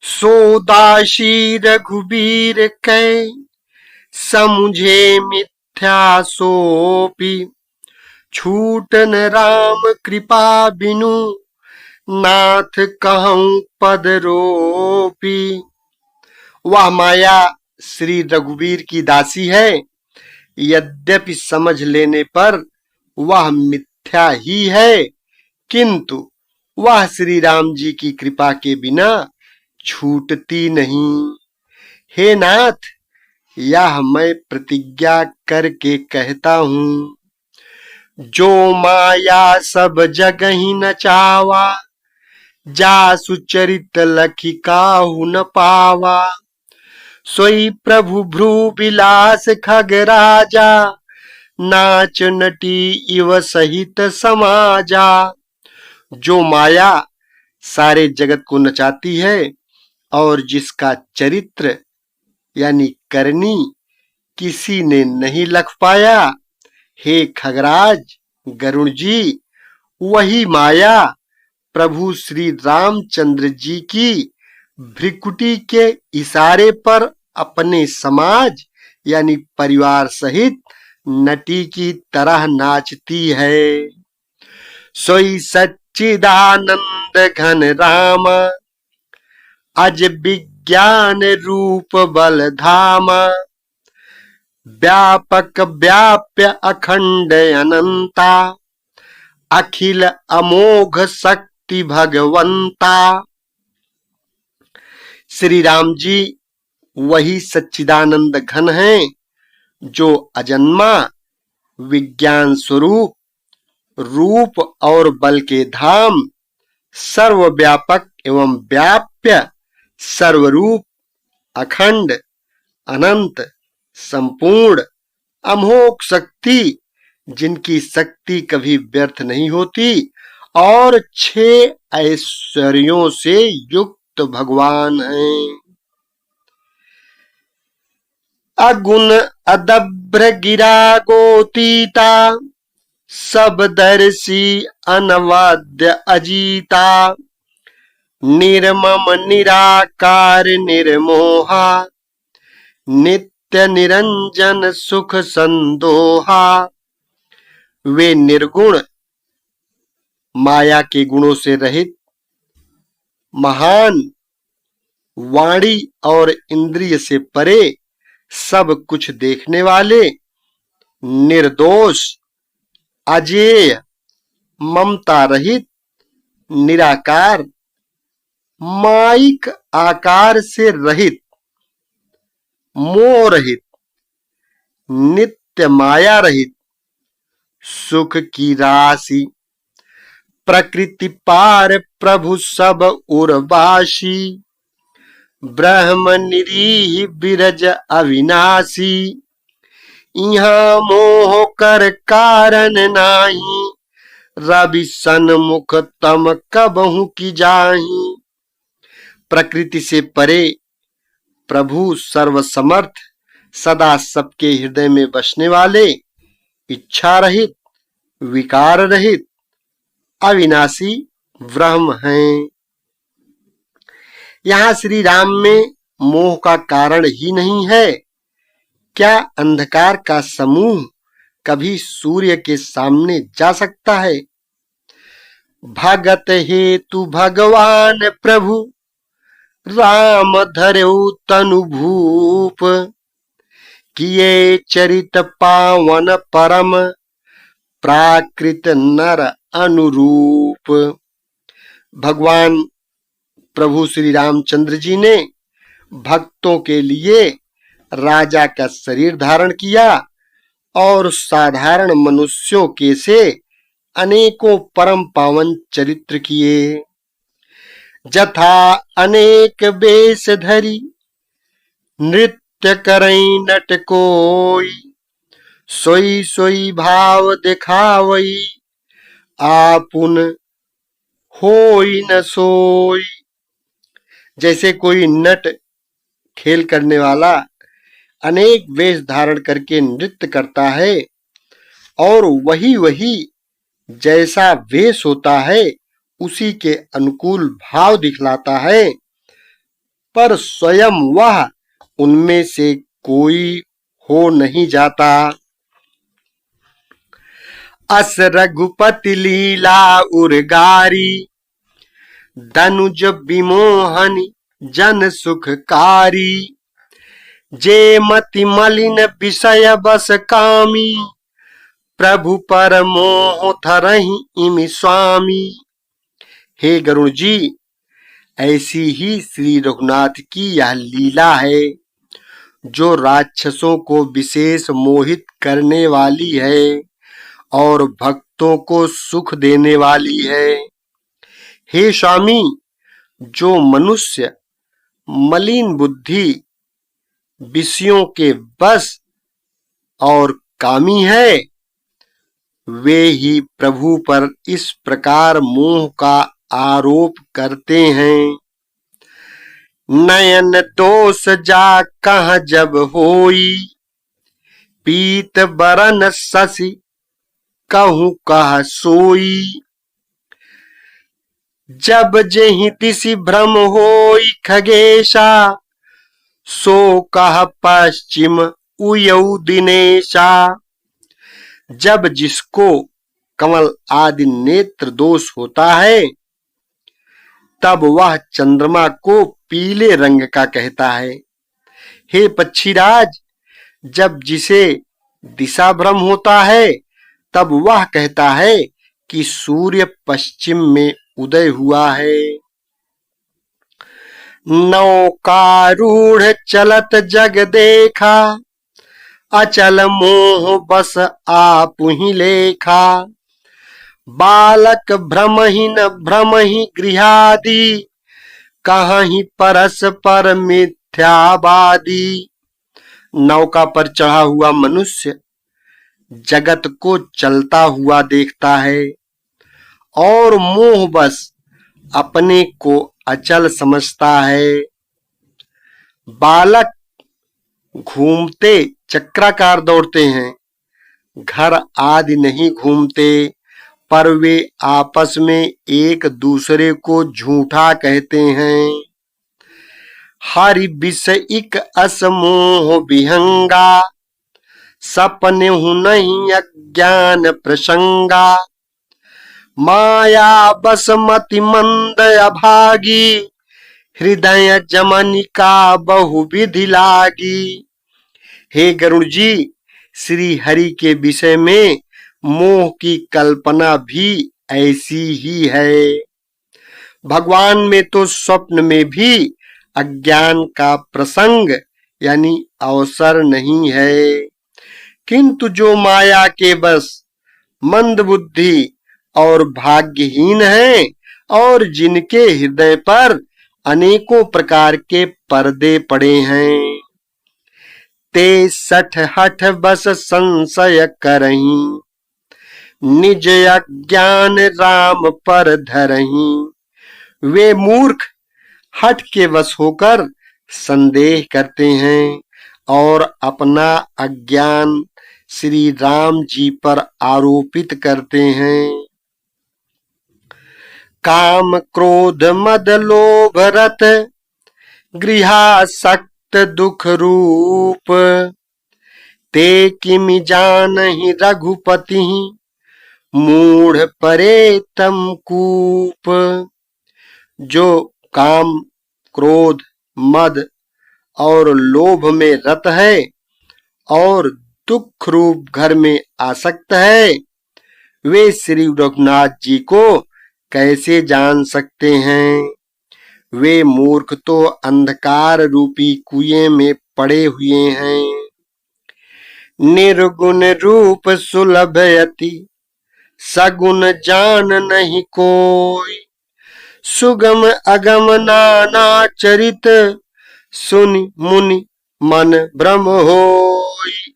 सोदाशी रघुबीर कै समुझे मिथ्या सोपी। छूटन राम कृपा बिनु नाथ कहूं पद रोपी। वह माया श्री रघुवीर की दासी है, यद्यपि समझ लेने पर वह मिथ्या ही है, किंतु वह श्री राम जी की कृपा के बिना छूटती नहीं। हे नाथ, यह मैं प्रतिज्ञा करके कहता हूं, जो माया सब जगहि नचावा, जासु चरित लखि काहू न पावा। सोई प्रभु भ्रू विलास खगराजा, नाच नटी इव सहित समाजा। जो माया सारे जगत को नचाती है और जिसका चरित्र यानी करनी किसी ने नहीं लख पाया, हे खगराज गरुण जी, वही माया प्रभु श्री रामचंद्र जी की भ्रिकुटी के इशारे पर अपने समाज यानी परिवार सहित नटी की तरह नाचती है। सोई सच्चिदानंद घन राम, अज विज्ञान रूप बल धाम। व्यापक व्याप्य अखंड अनंता, अखिल अमोघ शक्ति भगवंता। श्री राम जी वही सच्चिदानंद घन हैं, जो अजन्मा, विज्ञान स्वरूप, रूप और बल के धाम, सर्वव्यापक एवं व्याप्य, सर्वरूप, अखंड, अनंत, संपूर्ण, अमोघ शक्ति, जिनकी शक्ति कभी व्यर्थ नहीं होती, और 6 ऐश्वर्यों से युक्त भगवान हैं। अगुण अदभ्र गिरा गोतीता, सब दर्शी अनवाद्य अजीता। निर्मम निराकार निर्मोहा, नित्य निरंजन सुख संदोहा। वे निर्गुण, माया के गुणों से रहित, महान, वाणी और इंद्रिय से परे, सब कुछ देखने वाले, निर्दोष, अजेय, ममता रहित, निराकार, माइक आकार से रहित, मोह रहित, नित्य माया रहित, सुख की राशि, प्रकृति पार प्रभु सब उर्वासी। ब्रह्म निरीह बिरज अविनाशी, यहाँ मोह कर कारण नाही। रवि सन्मुख तम कबहु की जाही। प्रकृति से परे प्रभु सर्वसमर्थ, सदा सबके हृदय में बसने वाले, इच्छा रहित, विकार रहित, अविनाशी ब्रह्म हैं। यहाँ श्री राम में मोह का कारण ही नहीं है। क्या अंधकार का समूह कभी सूर्य के सामने जा सकता है? भगत हेतु भगवान प्रभु, राम धर्यु तनु भूप। किए चरित पावन परम, प्राकृत नर अनुरूप। भगवान प्रभु श्री रामचंद्र जी ने भक्तों के लिए राजा का शरीर धारण किया और साधारण मनुष्यों के से अनेकों परम पावन चरित्र किए। जथा अनेक वेश धरी, नृत्य करई नट कोई। सोई सोई भाव दिखावई, आपुन होई न सोई। जैसे कोई नट खेल करने वाला अनेक वेश धारण करके नृत्य करता है और वही वही जैसा वेश होता है उसी के अनुकूल भाव दिखलाता है, पर स्वयं वह उनमें से कोई हो नहीं जाता। अस रघुपति लीला उर्गारी, धनुज विमोहन जन सुखकारी। जे मति मलिन विषय बस कामी, प्रभु पर मोह धरहि इमि स्वामी। हे गरुण जी, ऐसी ही श्री रघुनाथ की यह लीला है जो राक्षसों को विशेष मोहित करने वाली है और भक्तों को सुख देने वाली है। हे स्वामी, जो मनुष्य मलिन बुद्धि, विषयों के बस और कामी है, वे ही प्रभु पर इस प्रकार मोह का आरोप करते हैं। नयन दोष जा कह जब होई, पीत बरन शशि कहूँ कह सोई। जब जेहि तिसि भ्रम होई खगेशा, सो कह पश्चिम उयऊ दिनेशा। जब जिसको कमल आदि नेत्र दोष होता है, तब वह चंद्रमा को पीले रंग का कहता है। हे पक्षीराज, जब जिसे दिशा भ्रम होता है, तब वह कहता है कि सूर्य पश्चिम में उदय हुआ है। नौकारूढ़ चलत जग देखा, अचल मोह बस आपुहि लेखा। बालक भ्रमहीन भ्रमहि गृहादि, कहीं परस पर मिथ्यावादी। नौका पर चढ़ा हुआ मनुष्य जगत को चलता हुआ देखता है और मोह बस अपने को अचल समझता है। बालक घूमते चक्राकार दौड़ते हैं, घर आदि नहीं घूमते, पर वे आपस में एक दूसरे को झूठा कहते हैं। हरि विषयिक असमोह विहंगा, सपने हूँ नहीं अज्ञान प्रसंगा। माया बसमति मंद अभागी, हृदय जमनिका बहु विधि लागी। हे गरुड़ जी, श्री हरि के विषय में मोह की कल्पना भी ऐसी ही है। भगवान में तो स्वप्न में भी अज्ञान का प्रसंग यानी अवसर नहीं है, किंतु जो माया के बस मंद बुद्धि और भाग्यहीन हैं और जिनके हृदय पर अनेकों प्रकार के पर्दे पड़े हैं, ते सठ हठ बस संशय करहीं, निज अज्ञान राम पर धरहीं। वे मूर्ख हठ के वश होकर संदेह करते हैं और अपना अज्ञान श्री राम जी पर आरोपित करते हैं। काम क्रोध मद लोभ रत, गृहासक्त दुख रूप। ते किमि जानहि रघुपति, मूढ़ परे तम कूप। जो काम क्रोध मद और लोभ में रत है और दुख रूप घर में आसक्त है, वे श्री रघुनाथ जी को कैसे जान सकते हैं। वे मूर्ख तो अंधकार रूपी कुएं में पड़े हुए हैं। निर्गुण रूप सुलभ यति, सगुण जान नहीं कोई। सुगम अगम नाना चरित, सुनि मुनि मन भ्रम होई।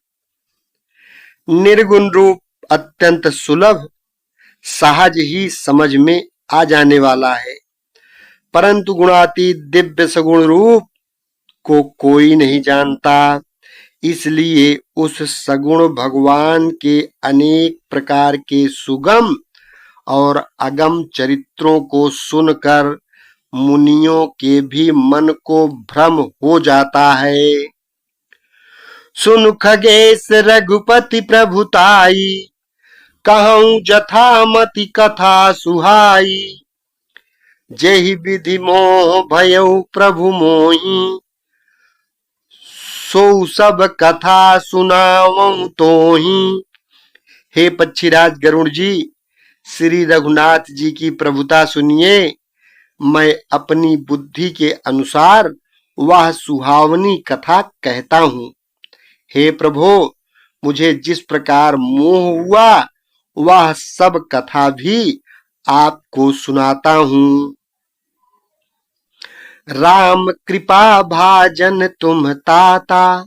निर्गुण रूप अत्यंत सुलभ, सहज ही समझ में आ जाने वाला है, परंतु गुणातीत दिव्य सगुण रूप को कोई नहीं जानता। इसलिए उस सगुण भगवान के अनेक प्रकार के सुगम और अगम चरित्रों को सुनकर मुनियों के भी मन को भ्रम हो जाता है। सुन खगेश रघुपति प्रभुताई, कहूँ जथामति कथा सुहाई। जेहि विधि मोह भयउ प्रभु मोहि, सो सब कथा सुनावऊं तोहि। हे पक्षीराज गरुड़ जी, श्री रघुनाथ जी की प्रभुता सुनिए। मैं अपनी बुद्धि के अनुसार वह सुहावनी कथा कहता हूँ। हे प्रभो, मुझे जिस प्रकार मोह हुआ वह सब कथा भी आपको सुनाता हूँ। राम कृपा भाजन तुम ताता,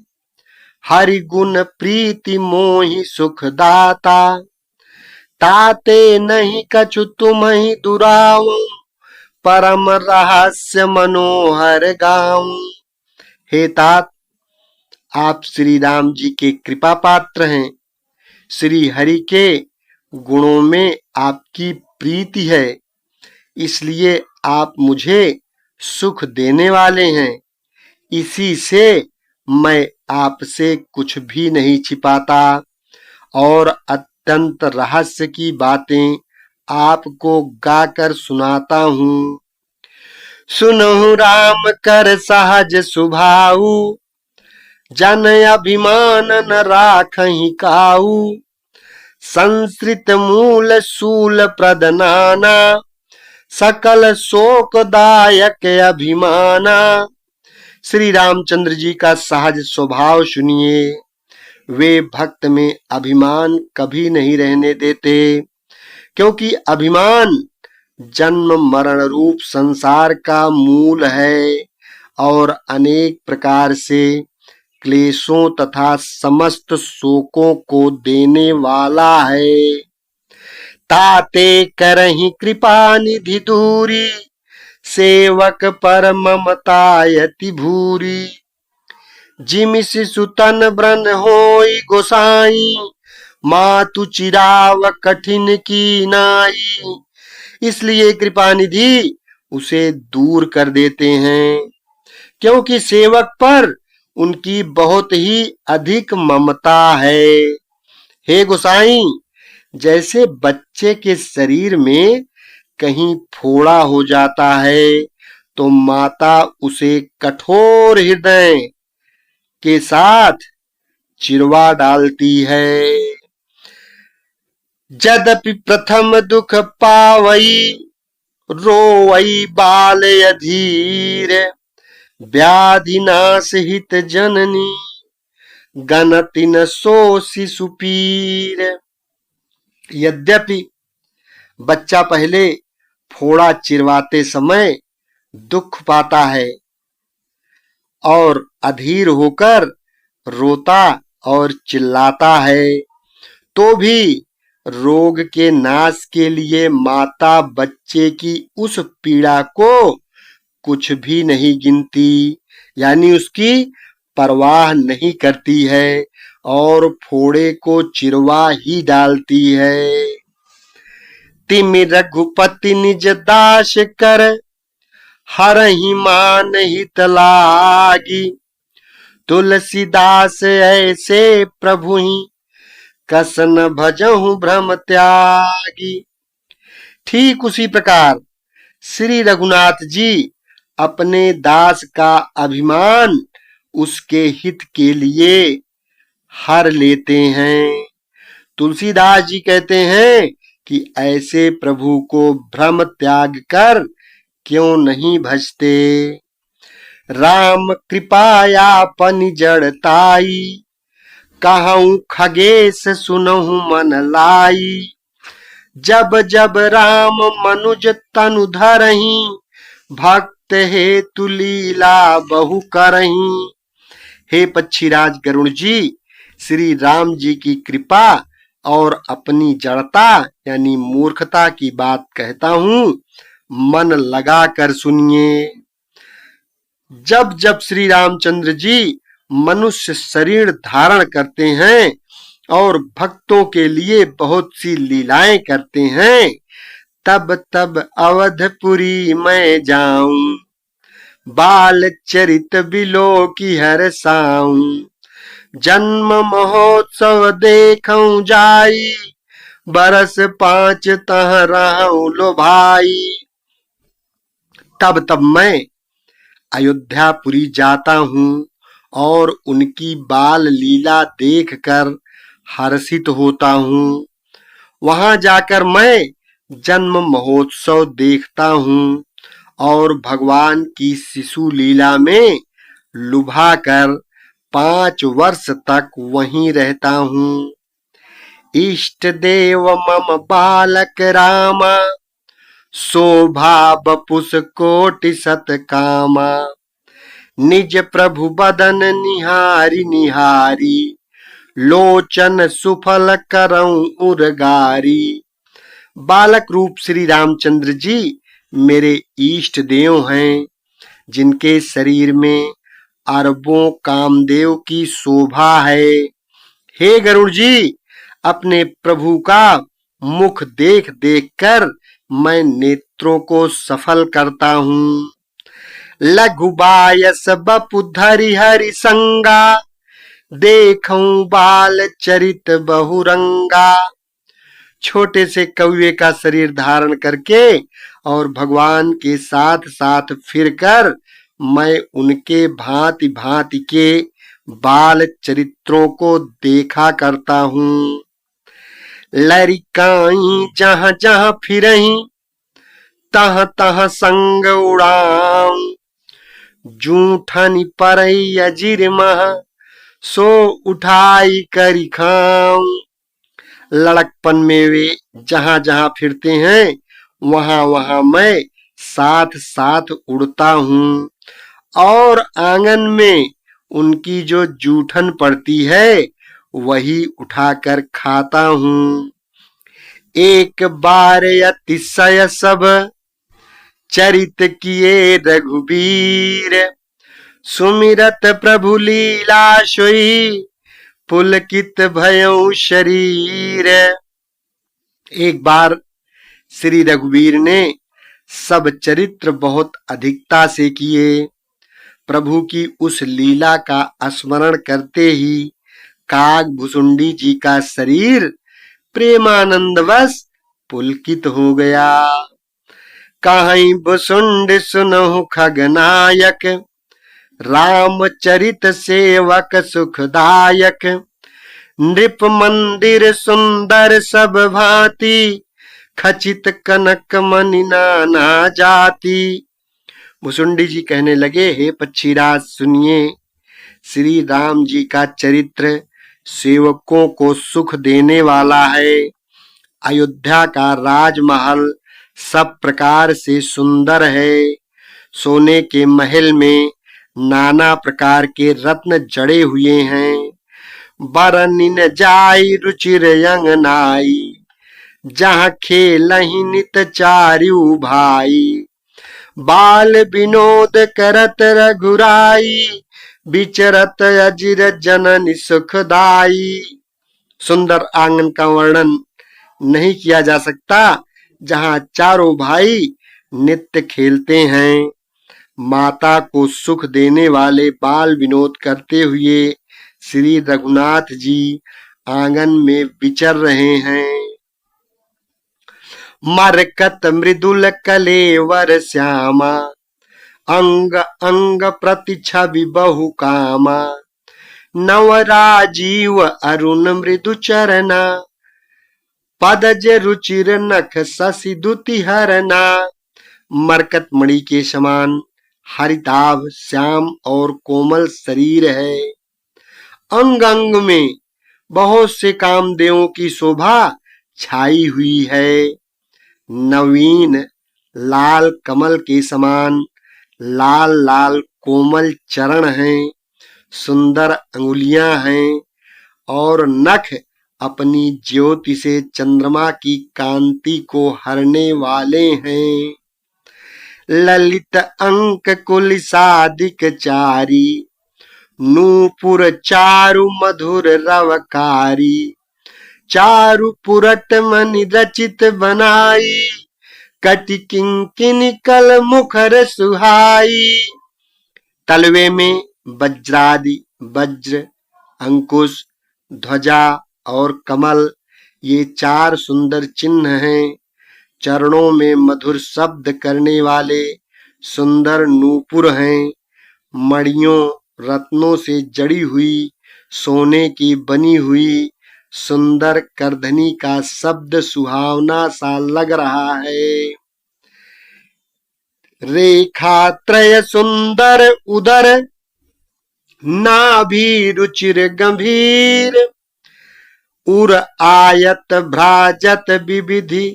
हरि गुण प्रीति मोहि सुख दाता। ताते नहीं कछु तुम्हि दुराऊं, परम रहस्य मनोहर गाऊं। हे तात, आप श्री राम जी के कृपा पात्र हैं। श्री हरि के गुणों में आपकी प्रीति है, इसलिए आप मुझे सुख देने वाले हैं। इसी से मैं आपसे कुछ भी नहीं छिपाता और अत्यंत रहस्य की बातें आपको गाकर सुनाता हूँ। सुनहु राम कर सहज सुभाऊ, जन अभिमान न राखहि काऊ। संस्कृत मूल शूल प्रदनाना, सकल शोकदायक अभिमाना। श्री रामचंद्र जी का सहज स्वभाव सुनिए। वे भक्त में अभिमान कभी नहीं रहने देते, क्योंकि अभिमान जन्म मरण रूप संसार का मूल है और अनेक प्रकार से क्लेशों तथा समस्त शोकों को देने वाला है। ताते करहि कृपा निधि दूरी, सेवक पर ममतायति भूरी। जिमि शिशु तन ब्रन होई गोसाई, मातु चिराव कठिन की नाई। इसलिए कृपा निधि उसे दूर कर देते हैं, क्योंकि सेवक पर उनकी बहुत ही अधिक ममता है। हे गोसाई, जैसे बच्चे के शरीर में कहीं फोड़ा हो जाता है तो माता उसे कठोर हृदय के साथ चिरवा डालती है। यद्यपि प्रथम दुख पावई, रोवई बाल अधीर। व्याधि नाश हित जननी, गनति न सो शिशु पीर। यद्यपि बच्चा पहले फोड़ा चिरवाते समय दुख पाता है और अधीर होकर रोता और चिल्लाता है, तो भी रोग के नाश के लिए माता बच्चे की उस पीड़ा को कुछ भी नहीं गिनती, यानी उसकी परवाह नहीं करती है और फोड़े को चिरवा ही डालती है। तिमि रघुपति निज दास कर, हरहि मान हित लागी। तुलसीदास ऐसे प्रभु ही, कसन भजहु भ्रम त्यागी। ठीक उसी प्रकार श्री रघुनाथ जी अपने दास का अभिमान उसके हित के लिए हर लेते हैं। तुलसीदास जी कहते हैं कि ऐसे प्रभु को भ्रम त्याग कर क्यों नहीं भजते। राम कृपायापनि जड़ताई, कहूँ खगेश सुनहु मन लाई। जब जब राम मनुज तनु धरहि, भक्त हेतु लीला बहु करहि। हे पक्षीराज गरुड़ जी, श्री राम जी की कृपा और अपनी जड़ता यानी मूर्खता की बात कहता हूँ, मन लगा कर सुनिए। जब जब श्री रामचंद्र जी मनुष्य शरीर धारण करते हैं और भक्तों के लिए बहुत सी लीलाएं करते हैं, तब तब अवधपुरी मैं जाऊं, बाल चरित बिलो की हर साऊं। जन्म महोत्सव देखूं जाई, बरस 5 तह रहूं लो भाई। तब तब मैं अयोध्यापुरी जाता हूँ और उनकी बाल लीला देखकर हर्षित होता हूँ। वहां जाकर मैं जन्म महोत्सव देखता हूँ और भगवान की शिशु लीला में लुभा कर 5 वर्ष तक वहीं रहता हूँ। इष्ट देव मम बालक रामा, शोभा बपुस कोटि सत कामा। निज प्रभु बदन निहारी निहारी, लोचन सुफल करऊं उरगारी। बालक रूप श्री रामचंद्र जी मेरे इष्ट देव हैं, जिनके शरीर में अरबों कामदेव की शोभा है। हे गरुड़ जी, अपने प्रभु का मुख देख देख कर मैं नेत्रों को सफल करता हूँ। लघु बायस बपु धरि हरि संगा, देखूं बाल चरित बहुरंगा। छोटे से कौवे का शरीर धारण करके और भगवान के साथ साथ फिरकर मैं उनके भांति भांति के बाल चरित्रों को देखा करता हूँ। लरिकाई जहां जहां फिरही, तह तह संग उड़ाऊं। जूठन परई अजिर मह, सो उठाई करी खाऊं। लड़कपन में वे जहां जहां फिरते हैं वहां वहां मैं साथ साथ उड़ता हूँ और आंगन में उनकी जो जूठन पड़ती है वही उठाकर खाता हूँ। एक बार अतिशय सब चरित किए रघुबीर, सुमिरत प्रभु लीला सोई, पुलकित भयउ शरीर। एक बार श्री रघुवीर ने सब चरित्र बहुत अधिकता से किए। प्रभु की उस लीला का स्मरण करते ही काग भुसुंडी जी का शरीर प्रेमानंदवश पुलकित हो गया। कहीं भुसुंड सुनहु खगनायक, रामचरित सेवक सुखदायक। नृप मंदिर सुंदर सब भांति, खचित कनक मणि नाना जाति। भुसुंडी जी कहने लगे, हे पक्षीराज सुनिए, श्री राम जी का चरित्र सेवकों को सुख देने वाला है। अयोध्या का राजमहल सब प्रकार से सुंदर है। सोने के महल में नाना प्रकार के रत्न जड़े हुए हैं। बरनिन जाई रुचिर अंगनाई, जहाँ खेलहि नित चारु भाई। बाल विनोद करत रघुराई, विचरत अजिर जननि सुखदाई। सुंदर आंगन का वर्णन नहीं किया जा सकता, जहाँ चारों भाई नित्य खेलते हैं। माता को सुख देने वाले बाल विनोद करते हुए श्री रघुनाथ जी आंगन में विचर रहे हैं। मरकत मृदुल कलेवर श्यामा, अंग अंग प्रति छवि बहु कामा। नव राजीव अरुण मृदु चरना, पदज रुचिर नख शशि दुति हरना। मरकत मणि के समान हरिताभ श्याम और कोमल शरीर है। अंग अंग में बहुत से कामदेवों की शोभा छाई हुई है। नवीन लाल कमल के समान लाल लाल कोमल चरण हैं। सुंदर अंगुलियां हैं और नख अपनी ज्योति से चंद्रमा की कांति को हरने वाले हैं। ललित अंक कुल सादिक चारी, नूपुर चारु मधुर रवकारी। चारु पुरट मनि रचित बनाई, कटि किंकिनी कल मुखर सुहाई। तलवे में वज्रादि, वज्र, अंकुश, ध्वजा और कमल, ये 4 सुंदर चिन्ह हैं। चरणों में मधुर शब्द करने वाले सुंदर नूपुर हैं। मणियों रत्नों से जड़ी हुई, सोने की बनी हुई सुंदर करधनी का शब्द सुहावना सा लग रहा है। रेखा त्रय सुंदर उदर, नाभि रुचिर गंभीर, उर आयत भ्राजत विविधि,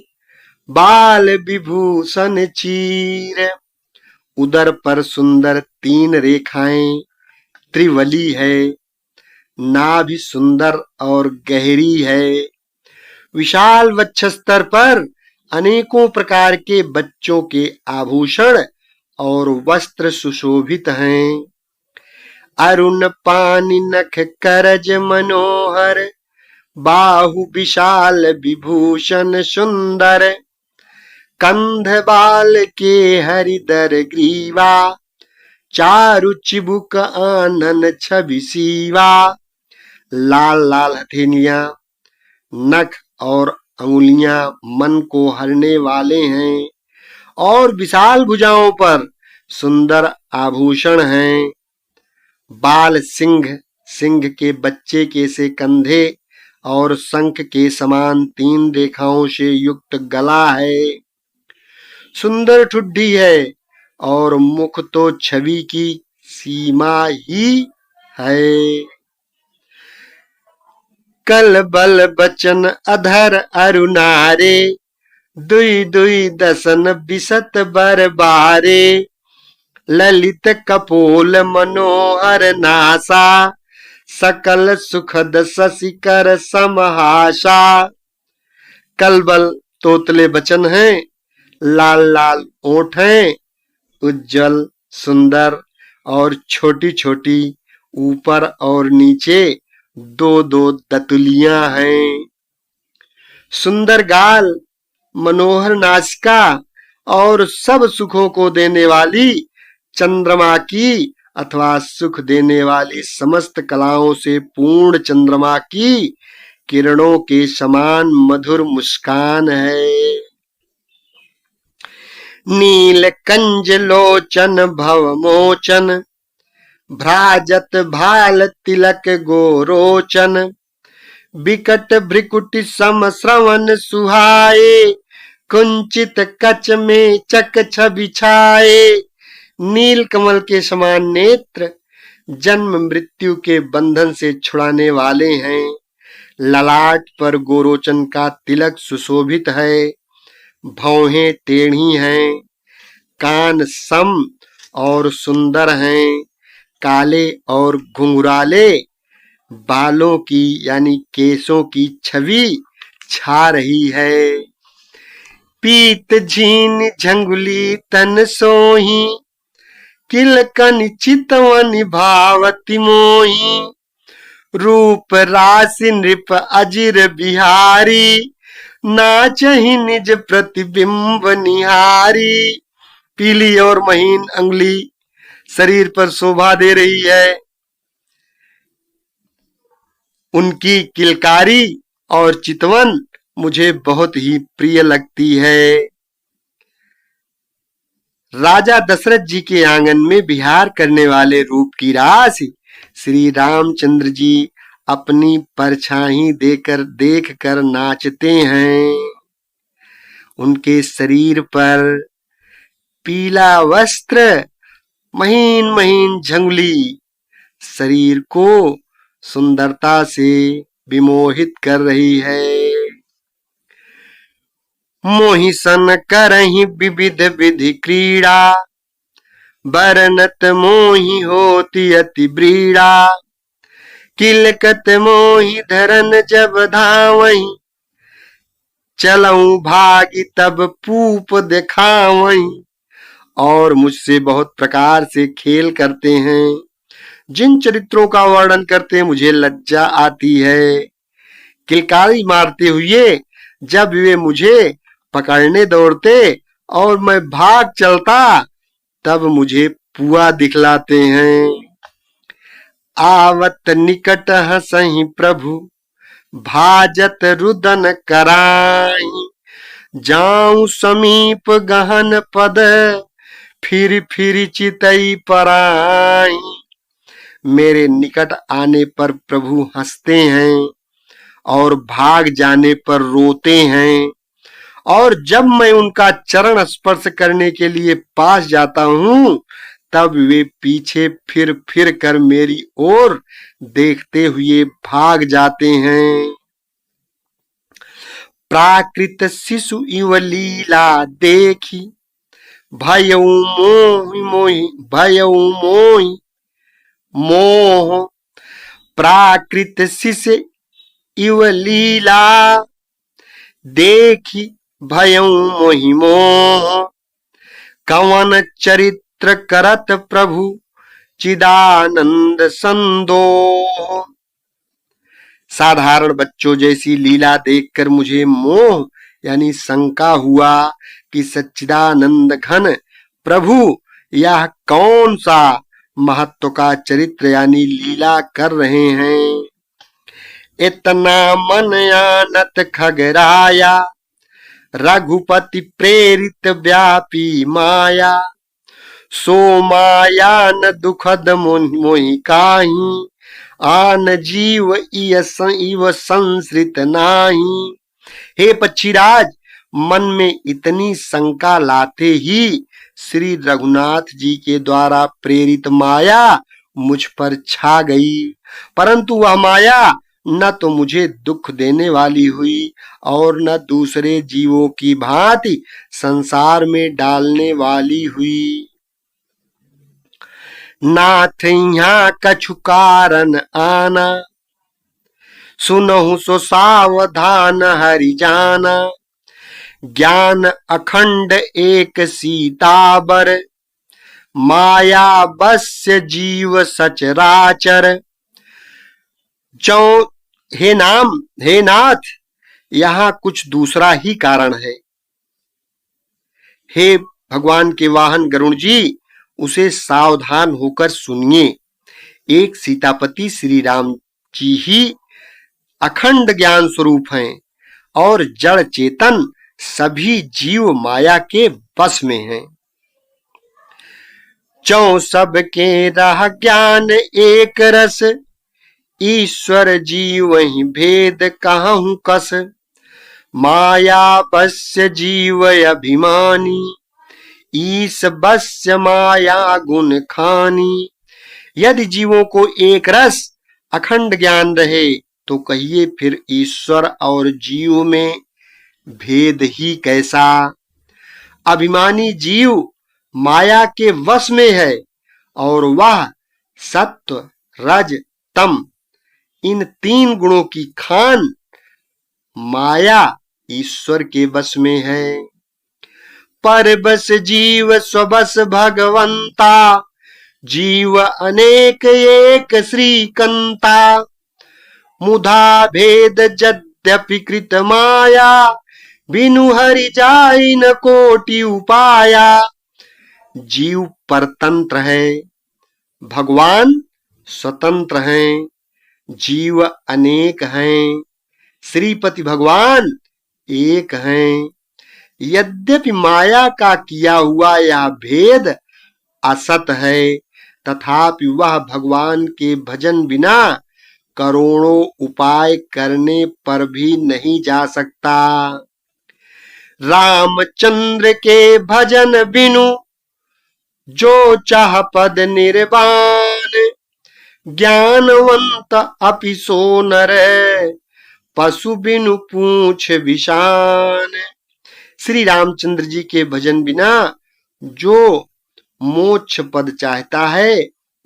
बाल विभूषण चीर। उदर पर सुंदर 3 रेखाएं, त्रिवली है। नाभि सुंदर और गहरी है। विशाल वक्षस्तर पर अनेकों प्रकार के बच्चों के आभूषण और वस्त्र सुशोभित हैं। अरुण पानि नख करज मनोहर, बाहु विशाल विभूषण सुंदर, कंध बाल के हरिदर ग्रीवा, चारु चिबुक आनन छवि सीवा। लाल लाल हथेलियां, नख और अंगुलियां मन को हरने वाले हैं और विशाल भुजाओं पर सुंदर आभूषण हैं। बाल सिंह, सिंह के बच्चे के से कंधे और शंख के समान 3 रेखाओं से युक्त गला है। सुंदर ठुड्डी है और मुख तो छवि की सीमा ही है। कल बल बचन अधर अरुणारे, दुई दुई दसन बिसत बर बारे। ललित कपोल मनोहर नासा, सकल सुखद शशिकर समहासा। कलबल तोतले बचन हैं, लाल लाल ओठ हैं, उज्जवल सुंदर और छोटी छोटी ऊपर और नीचे 2-2 दतुलियां हैं। सुंदर गाल, मनोहर नासिका और सब सुखों को देने वाली चंद्रमा की अथवा सुख देने वाली समस्त कलाओं से पूर्ण चंद्रमा की किरणों के समान मधुर मुस्कान है। नील कंज लोचन भव मोचन, भ्राजत भाल तिलक गोरोचन। विकट भ्रिकुटि सम श्रवण सुहाए, कुंचित कच में चक छवि छाए। नील कमल के समान नेत्र जन्म मृत्यु के बंधन से छुड़ाने वाले हैं। ललाट पर गोरोचन का तिलक सुशोभित है। भौहें टेढ़ी हैं, कान सम और सुंदर हैं। काले और घुंघराले बालों की यानी केसों की छवि छा रही है। पीत झीन झंगुली तन सोही, किलकन चितवन भावति मोही। रूप राशि नृप अजिर बिहारी, नाचहि निज प्रतिबिंब निहारी। पीली और महीन अंगुली शरीर पर शोभा दे रही है। उनकी किलकारी और चितवन मुझे बहुत ही प्रिय लगती है। राजा दशरथ जी के आंगन में विहार करने वाले रूप की राशि श्री रामचंद्र जी अपनी परछाई देख कर नाचते हैं। उनके शरीर पर पीला वस्त्र, महीन महीन झंगुली शरीर को सुंदरता से विमोहित कर रही है। मोहि सन करहि विविध विधि क्रीड़ा, बरनत मोहि होती अति ब्रीड़ा। किलकत मोहि धरन जब धावहि, चलऊं भागी तब पूप दिखावहि। और मुझसे बहुत प्रकार से खेल करते हैं। जिन चरित्रों का वर्णन करते मुझे लज्जा आती है। किलकारी मारते हुए जब वे मुझे पकड़ने दौड़ते और मैं भाग चलता तब मुझे पुआ दिखलाते हैं। आवत निकट हंसहि प्रभु भाजत रुदन कराई, जाऊं समीप गहन पद फिर चितई पराई। मेरे निकट आने पर प्रभु हंसते हैं और भाग जाने पर रोते हैं, और जब मैं उनका चरण स्पर्श करने के लिए पास जाता हूं तब वे पीछे फिर कर मेरी ओर देखते हुए भाग जाते हैं। प्राकृत शिशु इव लीला देखी भयउ मोह। प्राकृत शिशु इव लीला देखी भयउ मोह। कवन चरित्र करत प्रभु चिदानंद संदोह। साधारण बच्चों जैसी लीला देखकर मुझे मोह यानी शंका हुआ कि सच्चिदानंद घन प्रभु यह कौन सा महत्व का चरित्र यानी लीला कर रहे हैं। इतना मन आनत खगराया रघुपति प्रेरित व्यापी माया। सो माया न दुखद मोहि काहि आन जीव इव संसृत नाही। हे पक्षीराज, मन में इतनी शंका लाते ही श्री रघुनाथ जी के द्वारा प्रेरित माया मुझ पर छा गई, परंतु वह माया न तो मुझे दुख देने वाली हुई और न दूसरे जीवों की भांति संसार में डालने वाली हुई। नाथ यहाँ कछु कारण आना सुनहु सो सावधान हरि जाना। ज्ञान अखंड एक सीताबर माया बस्य जीव सचराचर। जो हे नाथ, यहाँ कुछ दूसरा ही कारण है। हे भगवान के वाहन गरुण जी, उसे सावधान होकर सुनिए। एक सीतापति श्री राम जी ही अखंड ज्ञान स्वरूप हैं और जड़ चेतन सभी जीव माया के बस में हैं। चौ सबके रह ज्ञान एक रस ईश्वर जीव ही भेद कहूं कस। माया बस्य जीव अभिमानी ईश बस्य माया गुण खानी। यदि जीवों को एक रस अखंड ज्ञान रहे तो कहिए फिर ईश्वर और जीव में भेद ही कैसा। अभिमानी जीव माया के वश में है और वह सत्व रज तम इन तीन गुणों की खान माया ईश्वर के वश में है। परबस जीव स्वबस भगवंता जीव अनेक एक श्रीकंता। मुधा भेद यद्यपि कृत माया बिनु हरि जाई न कोटि उपाया। जीव परतंत्र है, भगवान स्वतंत्र हैं, जीव अनेक हैं, श्रीपति भगवान एक हैं। यद्यपि माया का किया हुआ यह भेद असत है, तथापि वह भगवान के भजन बिना करोड़ों उपाय करने पर भी नहीं जा सकता। रामचंद्र के भजन बिनु जो चाह पद निर्वाण। ज्ञानवंत अपि सो नर पशु बिनु पूछ विषान। श्री रामचंद्र जी के भजन बिना जो मोक्ष पद चाहता है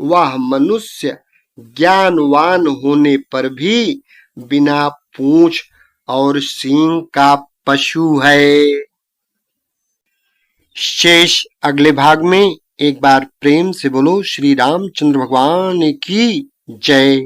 वह मनुष्य ज्ञानवान होने पर भी बिना पूंछ और सींग का पशु है। शेष अगले भाग में। एक बार प्रेम से बोलो श्री रामचंद्र भगवान की जय।